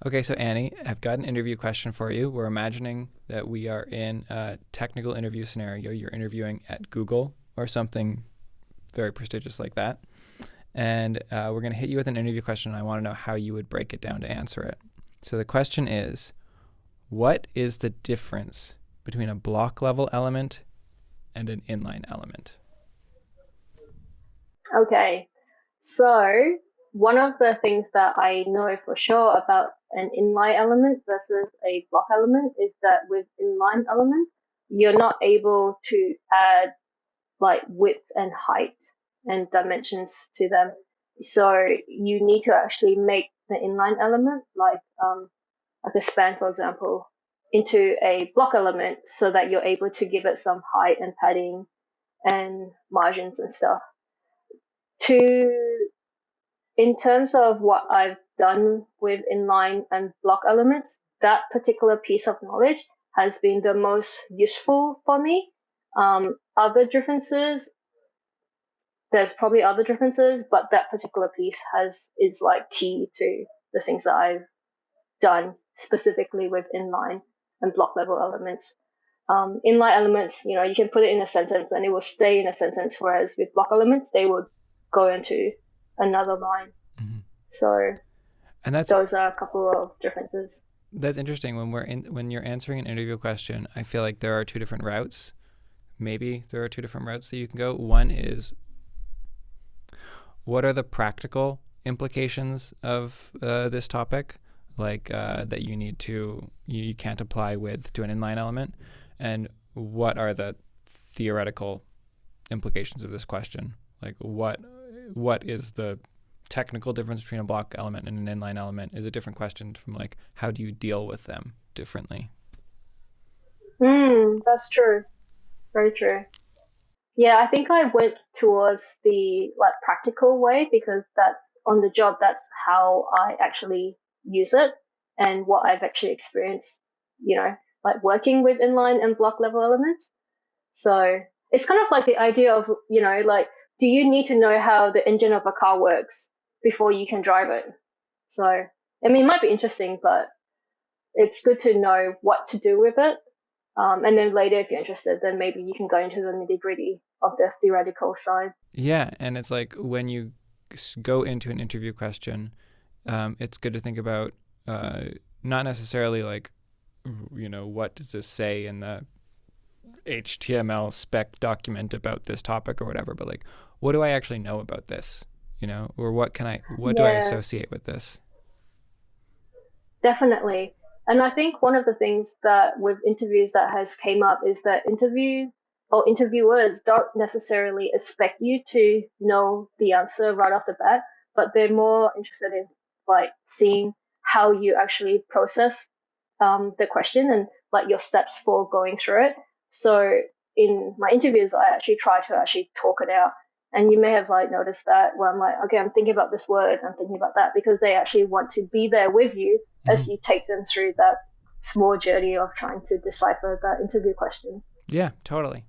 Okay, so Annie, I've got an interview question for you. We're imagining that we are in a technical interview scenario. You're interviewing at Google or something very prestigious like that. And we're going to hit you with an interview question. And I want to know how you would break it down to answer it. So the question is, what is the difference between a block level element and an inline element? Okay, so one of the things that I know for sure about an inline element versus a block element is that with inline elements, you're not able to add like width and height and dimensions to them. So you need to actually make the inline element like a span, for example, into a block element so that you're able to give it some height and padding and margins and stuff. To In terms of what I've done with inline and block elements, that particular piece of knowledge has been the most useful for me. Other differences, there's probably other differences, but that particular piece is like key to the things that I've done specifically with inline and block level elements. Inline elements, you can put it in a sentence and it will stay in a sentence, whereas with block elements, they would go into another line. Mm-hmm. So And that's those are a couple of differences. that's interesting. When you're answering an interview question, I feel like there are two different routes. Maybe there are two different routes that you can go. One is, what are the practical implications of this topic, like that you can't apply with to an inline element, and what are the theoretical implications of this question? Like what is the technical difference between a block element and an inline element is a different question from like how do you deal with them differently. That's true. Very true. Yeah, I think I went towards the like practical way because that's on the job. That's how I actually use it and what I've actually experienced. Like working with inline and block level elements. So it's kind of like the idea of like, do you need to know how the engine of a car works before you can drive it? So I mean, it might be interesting, but it's good to know what to do with it. And then later, if you're interested, then maybe you can go into the nitty gritty of the theoretical side. Yeah, and it's like when you go into an interview question, it's good to think about not necessarily like what does this say in the HTML spec document about this topic or whatever, but like what do I actually know about this, or what do I Yeah, associate with this? definitely. And I think one of the things that with interviews that has came up is that interviews or interviewers don't necessarily expect you to know the answer right off the bat, but they're more interested in like seeing how you actually process the question and like your steps for going through it. So in my interviews, I actually try to actually talk it out. And you may have like noticed that where I'm like, okay, I'm thinking about this word, I'm thinking about that, because they actually want to be there with you Mm-hmm. as you take them through that small journey of trying to decipher that interview question. Yeah, totally.